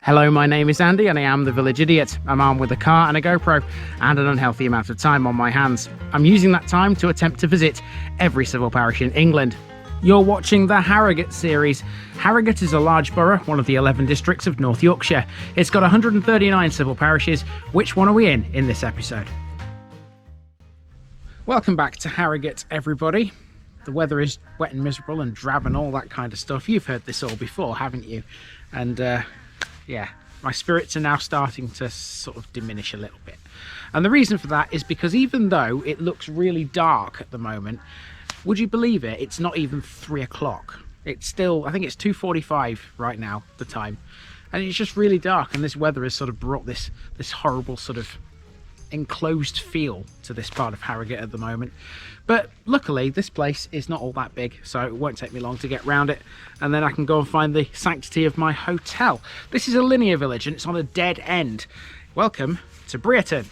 Hello, my name is Andy and I am the Village Idiot. I'm armed with a car and a GoPro and an unhealthy amount of time on my hands. I'm using that time to attempt to visit every civil parish in England. You're watching the Harrogate series. Harrogate is a large borough, one of the 11 districts of North Yorkshire. It's got 139 civil parishes. Which one are we in this episode? Welcome back to Harrogate, everybody. The weather is wet and miserable and drab and all that kind of stuff. You've heard this all before, haven't you? And yeah, my spirits are now starting to sort of diminish a little bit. And the reason for that is because even though it looks really dark at the moment, would you believe it? It's not even 3 o'clock. It's still, I think it's 2:45 right now, the time. And it's just really dark, and this weather has sort of brought this horrible sort of enclosed feel to this part of Harrogate at the moment. But luckily this place is not all that big, so it won't take me long to get round it, and then I can go and find the sanctity of my hotel. This is a linear village and it's on a dead end. Welcome to Brearton.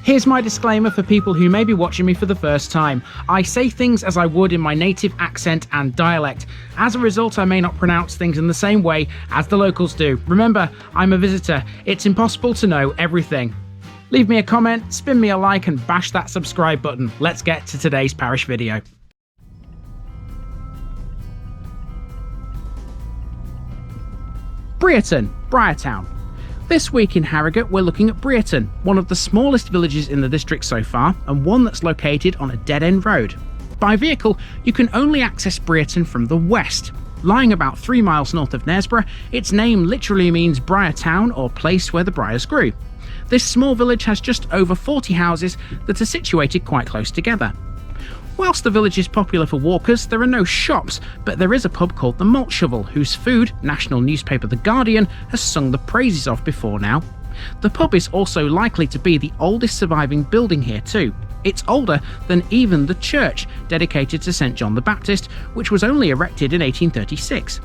Here's my disclaimer for people who may be watching me for the first time. I say things as I would in my native accent and dialect. As a result, I may not pronounce things in the same way as the locals do. Remember, I'm a visitor. It's impossible to know everything. Leave me a comment, spin me a like, and bash that subscribe button. Let's get to today's parish video. Brearton, Briar town. This week in Harrogate, we're looking at Brearton, one of the smallest villages in the district so far, and one that's located on a dead-end road. By vehicle, you can only access Brearton from the west. Lying about 3 miles north of Knaresborough, its name literally means Briar town or place where the briars grew. This small village has just over 40 houses that are situated quite close together. Whilst the village is popular for walkers, there are no shops, but there is a pub called the Malt Shovel, whose food national newspaper The Guardian has sung the praises of before now. The pub is also likely to be the oldest surviving building here too. It's older than even the church, dedicated to St John the Baptist, which was only erected in 1836.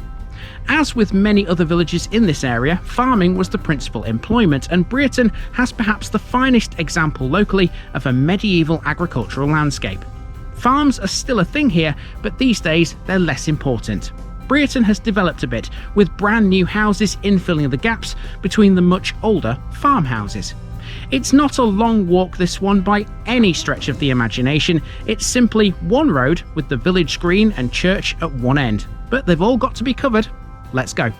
As with many other villages in this area, farming was the principal employment, and Brearton has perhaps the finest example locally of a medieval agricultural landscape. Farms are still a thing here, but these days they're less important. Brearton has developed a bit, with brand new houses infilling the gaps between the much older farmhouses. It's not a long walk, this one, by any stretch of the imagination. It's simply one road with the village green and church at one end. But they've all got to be covered. Let's go.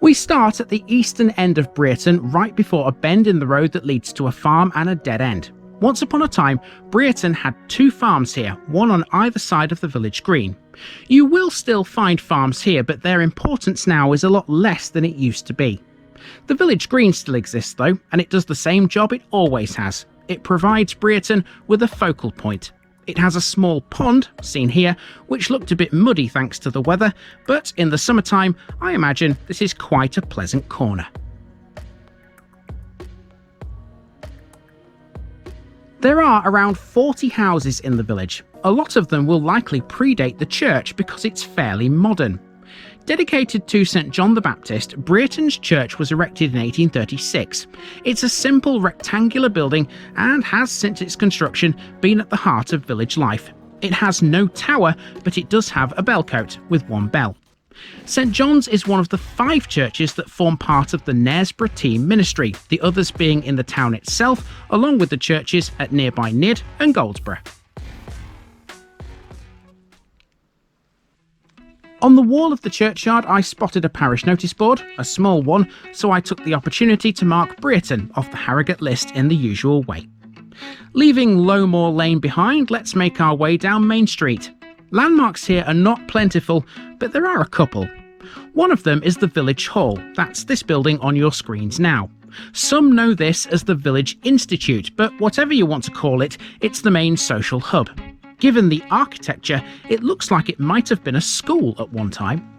We start at the eastern end of Brearton, right before a bend in the road that leads to a farm and a dead end. Once upon a time, Brearton had 2 farms here, one on either side of the village green. You will still find farms here, but their importance now is a lot less than it used to be. The village green still exists though, and it does the same job it always has. It provides Brearton with a focal point. It has a small pond, seen here, which looked a bit muddy thanks to the weather, but in the summertime, I imagine this is quite a pleasant corner. There are around 40 houses in the village. A lot of them will likely predate the church because it's fairly modern. Dedicated to St John the Baptist, Brearton's church was erected in 1836. It's a simple rectangular building and has, since its construction, been at the heart of village life. It has no tower, but it does have a bellcote with 1 bell. St John's is one of the 5 churches that form part of the Knaresborough team ministry, the others being in the town itself, along with the churches at nearby Nid and Goldsborough. On the wall of the churchyard I spotted a parish notice board, a small one, so I took the opportunity to mark Brearton off the Harrogate list in the usual way. Leaving Lowmore Lane behind, let's make our way down Main Street. Landmarks here are not plentiful, but there are a couple. One of them is the Village Hall, that's this building on your screens now. Some know this as the Village Institute, but whatever you want to call it, it's the main social hub. Given the architecture, it looks like it might have been a school at one time.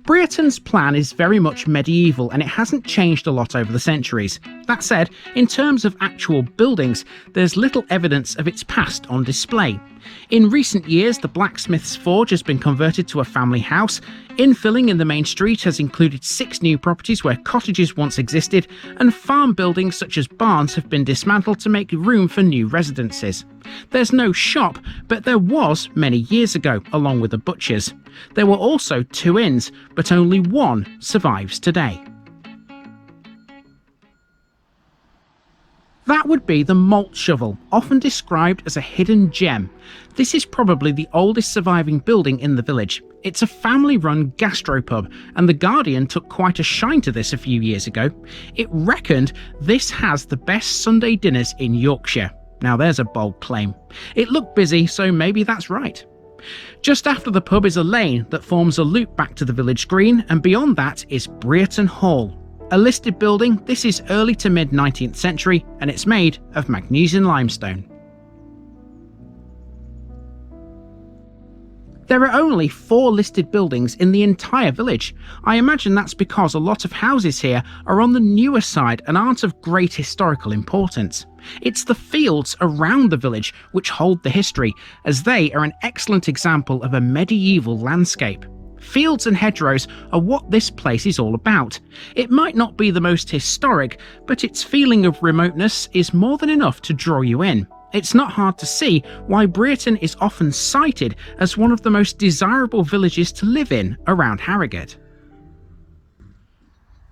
Brearton's plan is very much medieval and it hasn't changed a lot over the centuries. That said, in terms of actual buildings, there's little evidence of its past on display. In recent years, the blacksmith's forge has been converted to a family house. Infilling in the main street has included 6 new properties where cottages once existed, and farm buildings such as barns have been dismantled to make room for new residences. There's no shop, but there was many years ago, along with a butcher's. There were also 2 inns, but only one survives today. That would be the Malt Shovel, often described as a hidden gem. This is probably the oldest surviving building in the village. It's a family-run gastropub, and The Guardian took quite a shine to this a few years ago. It reckoned this has the best Sunday dinners in Yorkshire. Now there's a bold claim. It looked busy, so maybe that's right. Just after the pub is a lane that forms a loop back to the village green, and beyond that is Brearton Hall. A listed building, this is early to mid 19th century and it's made of magnesian limestone. There are only 4 listed buildings in the entire village. I imagine that's because a lot of houses here are on the newer side and aren't of great historical importance. It's the fields around the village which hold the history, as they are an excellent example of a medieval landscape. Fields and hedgerows are what this place is all about. It might not be the most historic, but its feeling of remoteness is more than enough to draw you in. It's not hard to see why Brearton is often cited as one of the most desirable villages to live in around Harrogate.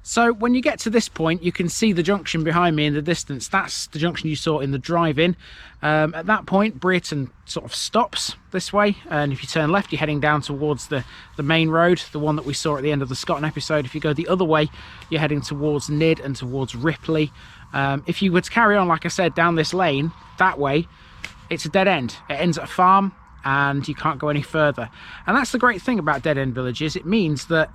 So when you get to this point, you can see the junction behind me in the distance. That's the junction you saw in the drive-in. At that point, Brearton sort of stops this way, and if you turn left, you're heading down towards the main road, the one that we saw at the end of the Scotland episode. If you go the other way, you're heading towards Nid and towards Ripley. If you were to carry on, like I said, down this lane, that way, it's a dead end. It ends at a farm, and you can't go any further. And that's the great thing about dead-end villages. It means that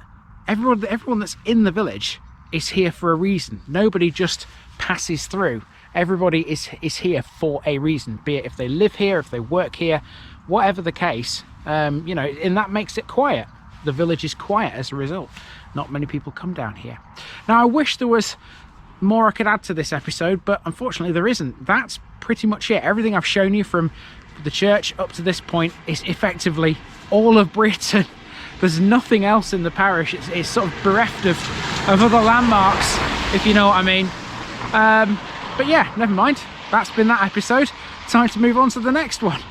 everyone that's in the village is here for a reason. Nobody just passes through. Everybody is here for a reason, be it if they live here, if they work here, whatever the case, you know, and that makes it quiet. The village is quiet as a result. Not many people come down here. Now, I wish there was more I could add to this episode, but unfortunately there isn't. That's pretty much it. Everything I've shown you from the church up to this point is effectively all of Brearton. There's nothing else in the parish. It's sort of bereft of other landmarks, if you know what I mean. But yeah, never mind. That's been that episode. Time to move on to the next one.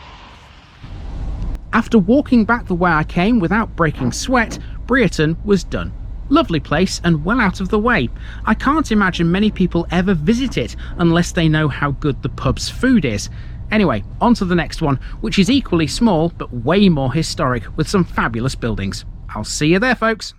After walking back the way I came without breaking sweat, Brearton was done. Lovely place and well out of the way. I can't imagine many people ever visit it unless they know how good the pub's food is. Anyway, on to the next one, which is equally small but way more historic with some fabulous buildings. I'll see you there, folks.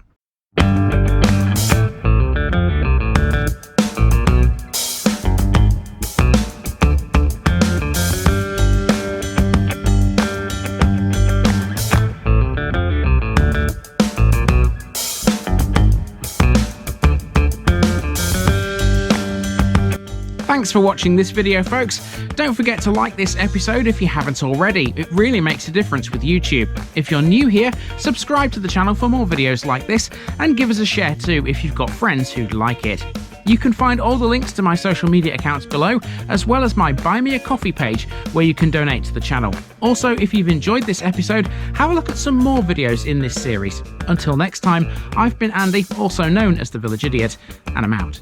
Thanks for watching this video, folks. Don't forget to like this episode if you haven't already. It really makes a difference with YouTube. If you're new here, subscribe to the channel for more videos like this, and give us a share too if you've got friends who'd like it. You can find all the links to my social media accounts below, as well as my Buy Me a Coffee page where you can donate to the channel. Also, if you've enjoyed this episode, have a look at some more videos in this series. Until next time, I've been Andy, also known as the Village Idiot, and I'm out.